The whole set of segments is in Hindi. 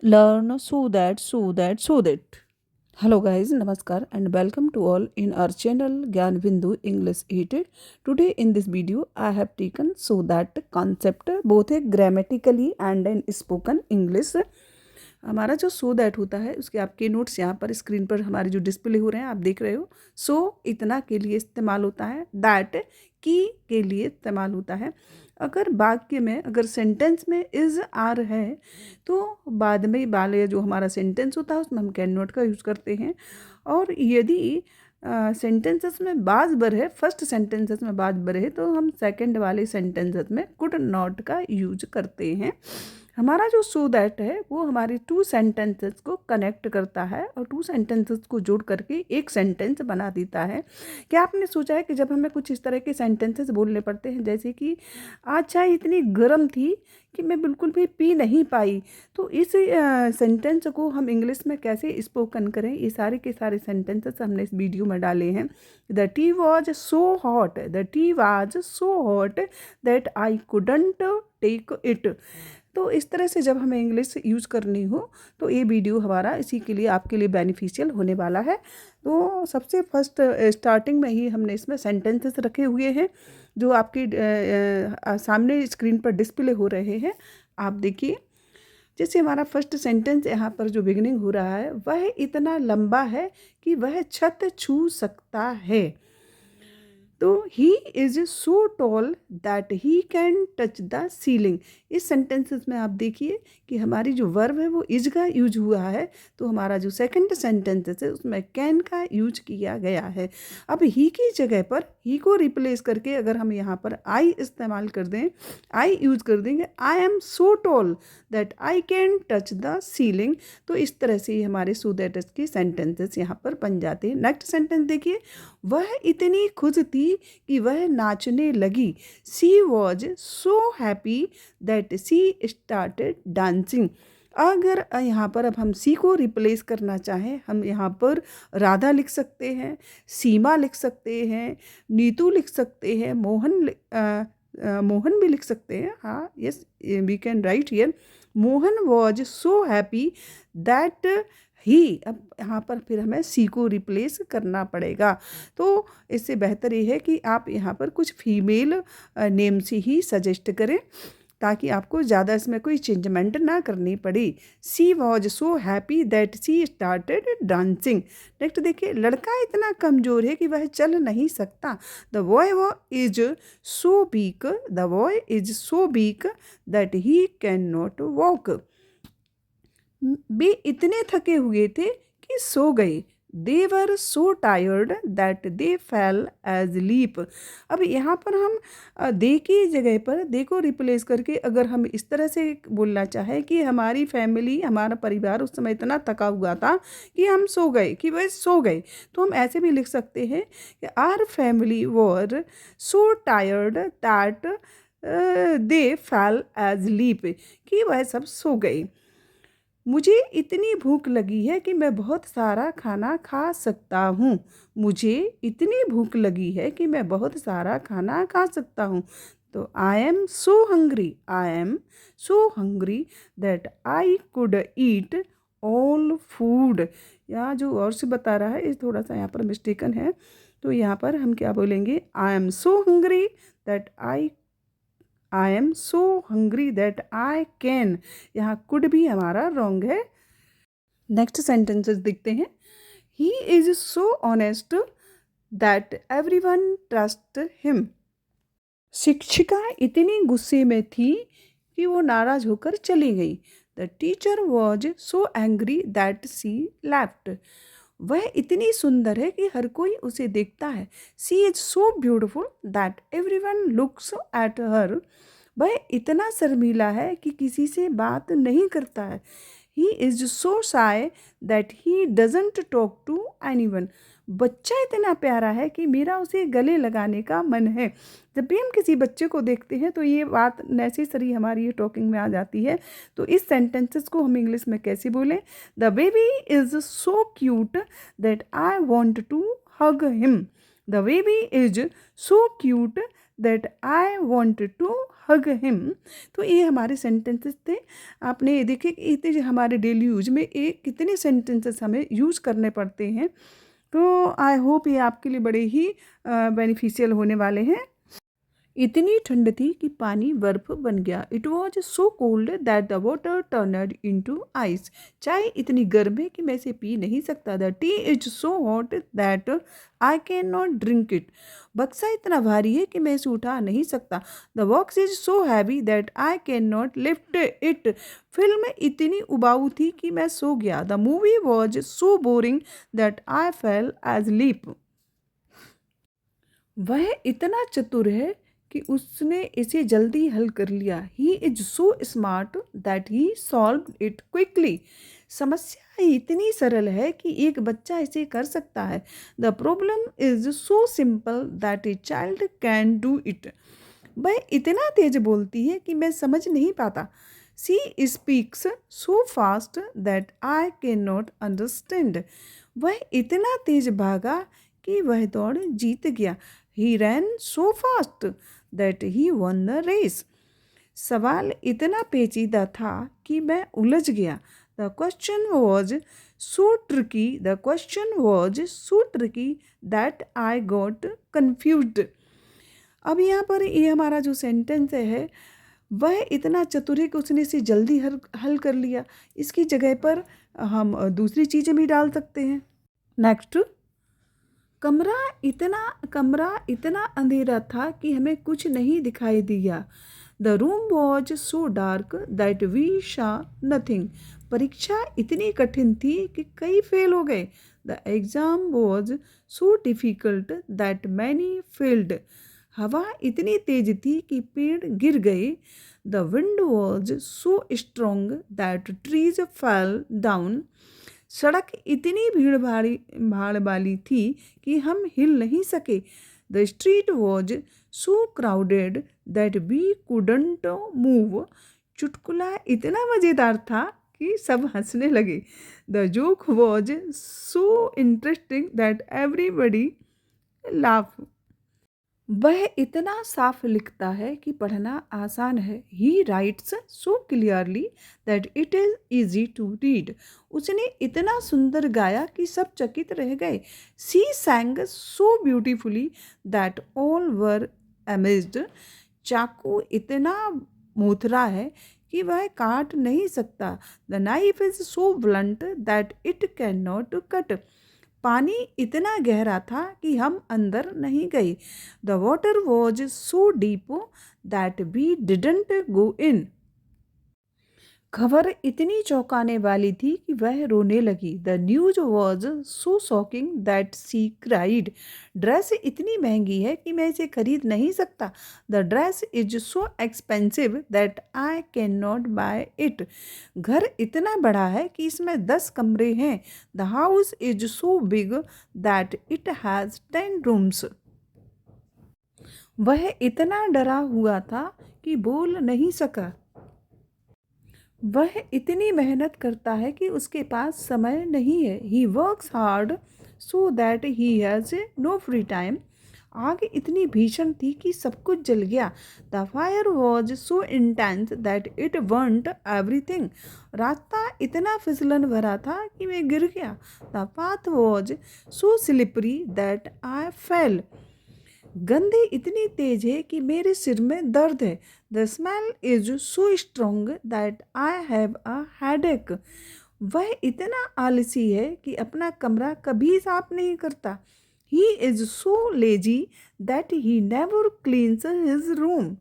Learn so that. Hello guys, namaskar and welcome to all in our channel Gyan Bindu English 8. Today in this video I have taken so that concept both है grammatically and in spoken English. हमारा जो सो दैट होता है उसके आपके नोट्स यहाँ पर स्क्रीन पर हमारे जो डिस्प्ले हो रहे हैं आप देख रहे हो. सो इतना के लिए इस्तेमाल होता है. दैट की के लिए इस्तेमाल होता है. अगर वाक्य में अगर सेंटेंस में इज़ आर है तो बाद में वाले जो हमारा सेंटेंस होता है उसमें हम कैन नॉट का यूज़ करते हैं. और यदि सेंटेंसेस में बाज बर है, फर्स्ट सेंटेंसेस में बाज बर है तो हम सेकंड वाले सेंटेंसेस में कुड नॉट का यूज करते हैं. हमारा जो सो दैट है वो हमारे टू सेंटेंसेस को कनेक्ट करता है और टू सेंटेंसेस को जोड़ करके एक सेंटेंस बना देता है. क्या आपने सोचा है कि जब हमें कुछ इस तरह के सेंटेंसेस बोलने पड़ते हैं जैसे कि आज चाय इतनी गर्म थी कि मैं बिल्कुल भी पी नहीं पाई, तो इस सेंटेंस को हम इंग्लिश में कैसे स्पोकन करें, ये सारे के सारे सेंटेंसेस हमने इस वीडियो में डाले हैं. The tea was so hot, the tea was so hot that I couldn't take it. तो इस तरह से जब हमें इंग्लिश यूज़ करनी हो तो ये वीडियो हमारा इसी के लिए आपके लिए बेनिफिशियल होने वाला है. तो सबसे फर्स्ट स्टार्टिंग में ही हमने इसमें सेंटेंसेस रखे हुए हैं जो आपकी सामने स्क्रीन पर डिस्प्ले हो रहे हैं. आप देखिए, जैसे हमारा फर्स्ट सेंटेंस यहाँ पर जो बिगिनिंग हो रहा है वह इतना लंबा है कि वह छत छू सकता है. तो he is so tall that he can touch the ceiling. इस सेंटेंसेस में आप देखिए कि हमारी जो वर्ब है वो इज का यूज हुआ है, तो हमारा जो सेकंड सेंटेंसेस है उसमें कैन का यूज किया गया है. अब ही की जगह पर ही को रिप्लेस करके अगर हम यहाँ पर आई इस्तेमाल कर दें, आई यूज कर देंगे, I am so tall that I can touch the ceiling, तो इस तरह से ही हमारे सो दैट के सेंटेंसेस यहाँ पर बन जाते हैं. नेक्स्ट सेंटेंस देखिए, वह इतनी खुश थी कि वह नाचने लगी. She was so happy that she started dancing. अगर यहाँ पर अब हम सी को रिप्लेस करना चाहें, हम यहाँ पर राधा लिख सकते हैं, सीमा लिख सकते हैं, नीतू लिख सकते हैं, मोहन भी लिख सकते हैं. हाँ, yes, we can write here Mohan was so happy that he. अब यहाँ पर फिर हमें सी को रिप्लेस करना पड़ेगा. तो इससे बेहतर ये है कि आप यहाँ पर कुछ फीमेल नेम से ही सजेस्ट करें ताकि आपको ज़्यादा इसमें कोई चेंजमेंट ना करनी पड़ी. She was so happy that she started dancing. Next देखिए, लड़का इतना कमज़ोर है कि वह चल नहीं सकता. द बॉय वो is so weak, the boy is so weak that he can not walk. वे इतने थके हुए थे कि सो गए. They were so tired that they fell asleep. अब यहाँ पर हम दे की जगह पर दे को रिप्लेस करके अगर हम इस तरह से बोलना चाहें कि हमारी फैमिली, हमारा परिवार उस समय इतना थका हुआ था कि हम सो गए, कि वह सो गए, तो हम ऐसे भी लिख सकते हैं कि our family were so tired that they fell asleep, कि वह सब सो गए. मुझे इतनी भूख लगी है कि मैं बहुत सारा खाना खा सकता हूँ. मुझे इतनी भूख लगी है कि मैं बहुत सारा खाना खा सकता हूँ. तो I am so hungry, I am so hungry that I could eat all food. यहाँ जो और से बता रहा है ये थोड़ा सा यहाँ पर मिस्टेकन है, तो यहाँ पर हम क्या बोलेंगे, I am so hungry that I am so hungry that I can. यहाँ कुड भी हमारा रॉन्ग है. नेक्स्ट सेंटेंसेस देखते हैं. ही is so honest that every one trust him. शिक्षिका इतनी गुस्से में थी कि वो नाराज होकर चली गई. The teacher was so angry that she left. वह इतनी सुंदर है कि हर कोई उसे देखता है. She is so beautiful that everyone looks at her. वह इतना शर्मीला है कि किसी से बात नहीं करता है. He is so shy that he doesn't talk to anyone. बच्चा इतना प्यारा है कि मेरा उसे गले लगाने का मन है. जब भी हम किसी बच्चे को देखते हैं तो ये बात नेसेसरी हमारी ये टॉकिंग में आ जाती है. तो इस सेंटेंसेस को हम इंग्लिश में कैसे बोलें, the baby is so cute that I want to hug him. The baby is so cute that I want to hug him. तो ये हमारे सेंटेंसेस थे। आपने देखे कि इतने हमारे डेली यूज में एक कितने सेंटेंसेस हमें यूज करने पड़ते हैं। तो आई होप ये आपके लिए बड़े ही बेनिफिशियल होने वाले हैं। इतनी ठंड थी कि पानी बर्फ बन गया। It was so cold that the water turned into ice. चाय इतनी गर्म है कि मैं इसे पी नहीं सकता। The T is so hot that I can not drink it. बक्सा इतना भारी है कि मैं इसे उठा नहीं सकता। The box is so heavy that I can not lift it. Film इतनी उबाऊ थी कि मैं सो गया। The movie was so boring that I fail as वह इतना चतुर है कि उसने इसे जल्दी हल कर लिया। ही is so smart that he solve it quickly. समस्या इतनी सरल है कि एक बच्चा इसे कर सकता है। The problem is so simple that a child can do it. वह इतना तेज बोलती है कि मैं समझ नहीं पाता। She speaks so fast that I can not understand. वह इतना तेज भागा कि वह दौड़ जीत गया। He ran so fast that he won the race. सवाल इतना पेचीदा था कि मैं उलझ गया। The question was so tricky the question was so tricky that I got confused. अब यहाँ पर ये हमारा जो सेंटेंस है वह इतना चतुर है कि उसने इसे जल्दी हल कर लिया। इसकी जगह पर हम दूसरी चीज़ें भी डाल सकते हैं। नेक्स्ट, कमरा इतना अंधेरा था कि हमें कुछ नहीं दिखाई दिया। The room was so dark that we saw nothing. परीक्षा इतनी कठिन थी कि कई फेल हो गए। The exam was so difficult that many failed. हवा इतनी तेज थी कि पेड़ गिर गए। The wind was so strong that trees fell down. सड़क इतनी भाड़ वाली थी कि हम हिल नहीं सके। The street was so crowded that we couldn't move. चुटकुला इतना मज़ेदार था कि सब हंसने लगे। The joke was so interesting that everybody laugh. वह इतना साफ लिखता है कि पढ़ना आसान है। He writes so clearly that it is easy to read. उसने इतना सुंदर गाया कि सब चकित रह गए। She sang so beautifully that all were amazed. चाकू इतना मोथरा है कि वह काट नहीं सकता। The knife is so blunt that it can not cut. पानी इतना गहरा था कि हम अंदर नहीं गए। The water was so deep that we didn't go in. खबर इतनी चौंकाने वाली थी कि वह रोने लगी। The news was so shocking that she cried. Dress इतनी महंगी है कि मैं इसे खरीद नहीं सकता। The dress is so expensive that I can not bye it. घर इतना बड़ा है कि इसमें 10 कमरे हैं। The house is so big that it has 10 rooms. वह इतना डरा हुआ था कि बोल नहीं सका। वह इतनी मेहनत करता है कि उसके पास समय नहीं है। He works hard so that he has no free time. आग इतनी भीषण थी कि सब कुछ जल गया। The fire was so intense that it burnt everything. रास्ता इतना फिसलन भरा था कि मैं गिर गया। The path was so slippery that I fell. गंध इतनी तेज है कि मेरे सिर में दर्द है। The smell is so strong that I have a headache. वह इतना आलसी है कि अपना कमरा कभी साफ नहीं करता। ही is so lazy that he never cleans his room.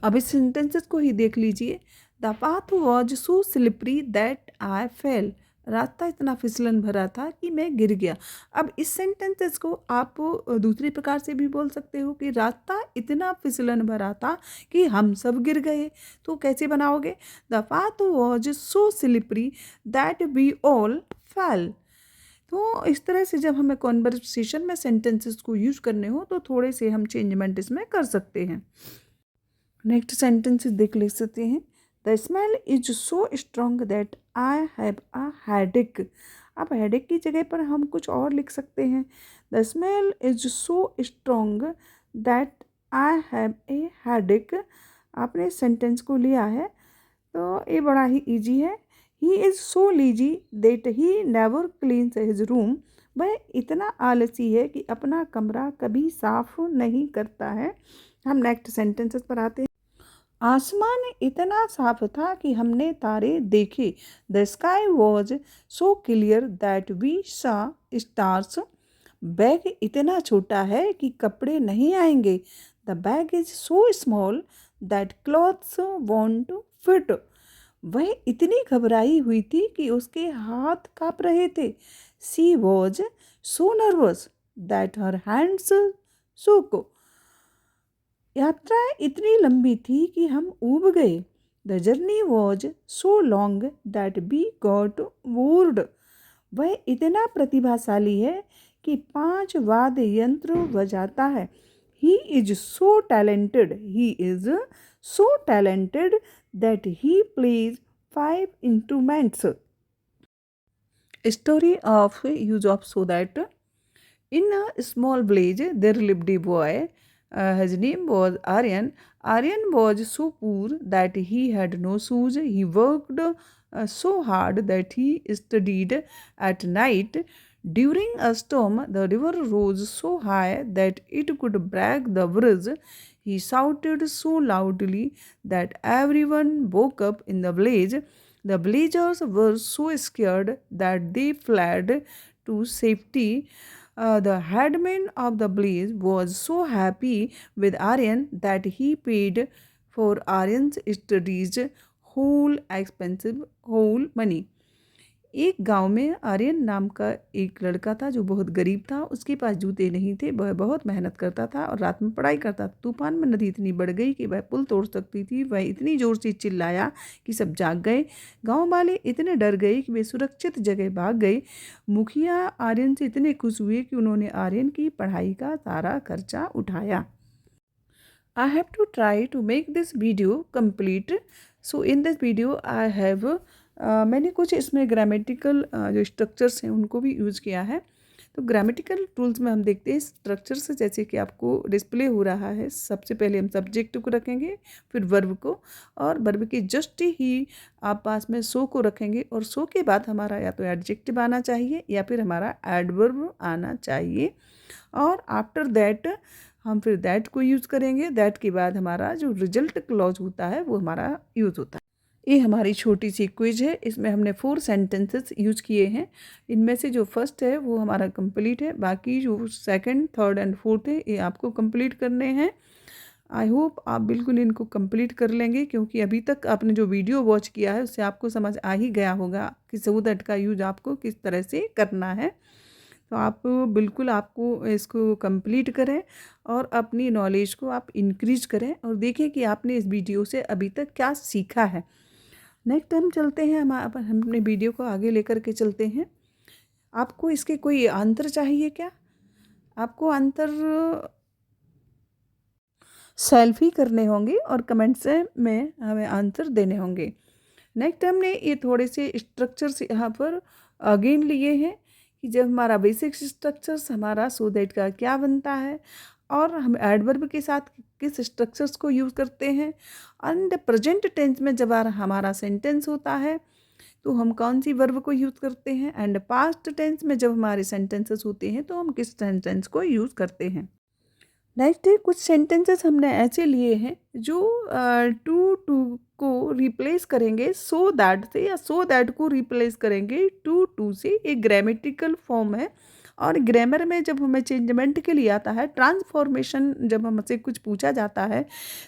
अब इस सेंटेंसेस को ही देख लीजिए। The path was so slippery that I fail. रास्ता इतना फिसलन भरा था कि मैं गिर गया। अब इस सेंटेंसेस को आप दूसरी प्रकार से भी बोल सकते हो कि रास्ता इतना फिसलन भरा था कि हम सब गिर गए। तो कैसे बनाओगे? The path was so slippery that we all fell. तो इस तरह से जब हमें कॉन्वर्सेशन में सेंटेंसेस को यूज करने हो तो थोड़े से हम चेंजमेंट इसमें कर सकते हैं। नेक्स्ट सेंटेंसेस देख ले सकते हैं। The smell is so strong that I have a headache. अब हेडेक की जगह पर हम कुछ और लिख सकते हैं। The smell is so strong that I have a headache. आपने सेंटेंस को लिया है तो ये बड़ा ही इजी है। He is so lazy that he never cleans his room. वह इतना आलसी है कि अपना कमरा कभी साफ नहीं करता है। हम नेक्स्ट सेंटेंसेस पर आते हैं। आसमान इतना साफ था कि हमने तारे देखे। The sky was so clear that we saw stars. Bag इतना छोटा है कि कपड़े नहीं आएंगे। The bag is so small that clothes won't fit. वह इतनी घबराई हुई थी कि उसके हाथ काँप रहे थे। She was so nervous that her hands shook। यात्रा इतनी लंबी थी कि हम ऊब गए। The journey was so long that we got bored. वह इतना प्रतिभाशाली है कि 5 वाद्य यंत्र बजाता है। He is so talented. He is so talented that he plays 5 instruments. Story of use of so that in a small village there lived a boy. His name was Aryan. Aryan was so poor that he had no shoes. He worked so hard that he studied at night. During a storm, the river rose so high that it could break the bridge. He shouted so loudly that everyone woke up in the village. The villagers were so scared that they fled to safety. The headman of the village was so happy with Aryan that he paid for Aryan's studies whole money. एक गांव में आर्यन नाम का एक लड़का था जो बहुत गरीब था। उसके पास जूते नहीं थे। वह बहुत मेहनत करता था और रात में पढ़ाई करता था। तूफान में नदी इतनी बढ़ गई कि वह पुल तोड़ सकती थी। वह इतनी ज़ोर से चिल्लाया कि सब जाग गए। गांव वाले इतने डर गए कि वे सुरक्षित जगह भाग गए। मुखिया आर्यन से इतने खुश हुए कि उन्होंने आर्यन की पढ़ाई का सारा खर्चा उठाया। I have to try to make this video complete. So in this video I have मैंने कुछ इसमें ग्रामेटिकल जो स्ट्रक्चर्स हैं उनको भी यूज़ किया है। तो ग्रामेटिकल टूल्स में हम देखते हैं स्ट्रक्चर्स जैसे कि आपको डिस्प्ले हो रहा है। सबसे पहले हम सब्जेक्ट को रखेंगे, फिर वर्ब को, और वर्ब के जस्ट ही आप पास में सो को रखेंगे, और सो के बाद हमारा या तो एडजेक्टिव आना चाहिए या फिर हमारा एडवर्ब आना चाहिए, और आफ्टर दैट हम फिर दैट को यूज़ करेंगे। दैट के बाद हमारा जो रिजल्ट क्लॉज होता है वो हमारा यूज़ होता है। ये हमारी छोटी सी क्विज है। इसमें हमने 4 सेंटेंसेस यूज किए हैं। इनमें से जो फर्स्ट है वो हमारा कंप्लीट है। बाकी जो सेकंड, थर्ड एंड फोर्थ है ये आपको कंप्लीट करने हैं। आई होप आप बिल्कुल इनको कंप्लीट कर लेंगे, क्योंकि अभी तक आपने जो वीडियो वॉच किया है उससे आपको समझ आ ही गया होगा कि सो दैट का यूज आपको किस तरह से करना है। तो आप बिल्कुल आपको इसको कंप्लीट करें और अपनी नॉलेज को आप इंक्रीज करें, और देखें कि आपने इस वीडियो से अभी तक क्या सीखा है। नेक्स्ट हम चलते हैं, हम अपने वीडियो को आगे लेकर के चलते हैं। आपको इसके कोई आंसर चाहिए क्या? आपको आंसर सेल्फी करने होंगे और कमेंट्स में हमें आंसर देने होंगे। नेक्स्ट हमने ये थोड़े से स्ट्रक्चर्स यहाँ पर अगेन लिए हैं कि जब हमारा बेसिक स्ट्रक्चर्स हमारा सो दैट का क्या बनता है, और हम एडवर्ब के साथ किस स्ट्रक्चर्स को यूज़ करते हैं, एंड प्रेजेंट टेंस में जब हमारा सेंटेंस होता है तो हम कौन सी वर्ब को यूज़ करते हैं, एंड पास्ट टेंस में जब हमारे सेंटेंसेस होते हैं तो हम किस सेंटेंस को यूज़ करते हैं। नेक्स्ट कुछ सेंटेंसेस हमने ऐसे लिए हैं जो टू को रिप्लेस करेंगे सो दैट से, या सो दैट को रिप्लेस करेंगे टू से। एक ग्रामेटिकल फॉर्म है, और ग्रामर में जब हमें चेंजमेंट के लिए आता है, ट्रांसफॉर्मेशन जब हमसे कुछ पूछा जाता है,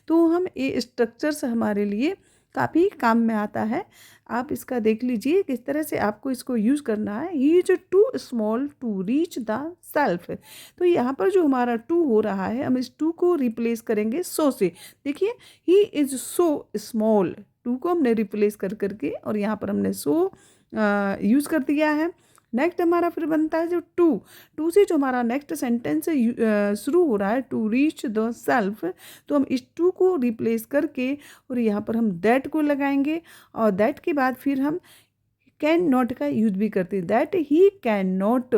तो हम ये स्ट्रक्चर्स हमारे लिए काफ़ी काम में आता है। आप इसका देख लीजिए किस तरह से आपको इसको यूज़ करना है। He is too small to reach the shelf. तो यहाँ पर जो हमारा टू हो रहा है, हम इस टू को रिप्लेस करेंगे सो से। देखिए, he is so small, to को हमने रिप्लेस कर करके और यहाँ पर हमने सो यूज़ कर दिया है। नेक्स्ट हमारा फिर बनता है जो टू से जो हमारा नेक्स्ट सेंटेंस शुरू हो रहा है, टू रीच द सेल्फ, तो हम इस टू को रिप्लेस करके और यहाँ पर हम दैट को लगाएंगे, और दैट के बाद फिर हम कैन नॉट का यूज भी करते हैं। दैट ही कैन नॉट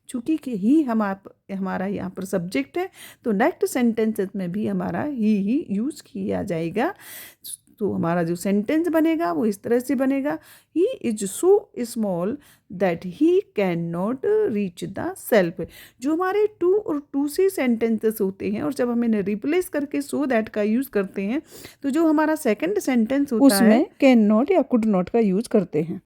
चूँकि कि ही हमारा यहाँ पर सब्जेक्ट है, तो नेक्स्ट सेंटेंसेस में भी हमारा ही यूज़ किया जाएगा। तो हमारा जो सेंटेंस बनेगा वो इस तरह से बनेगा, ही is so small that he can not reach the self. जो हमारे टू और टू से सेंटेंसेस होते हैं और जब हम इन्हें रिप्लेस करके सो दैट का यूज़ करते हैं, तो जो हमारा सेकंड सेंटेंस होता है उसमें कैन नॉट या कुड नॉट का यूज़ करते हैं।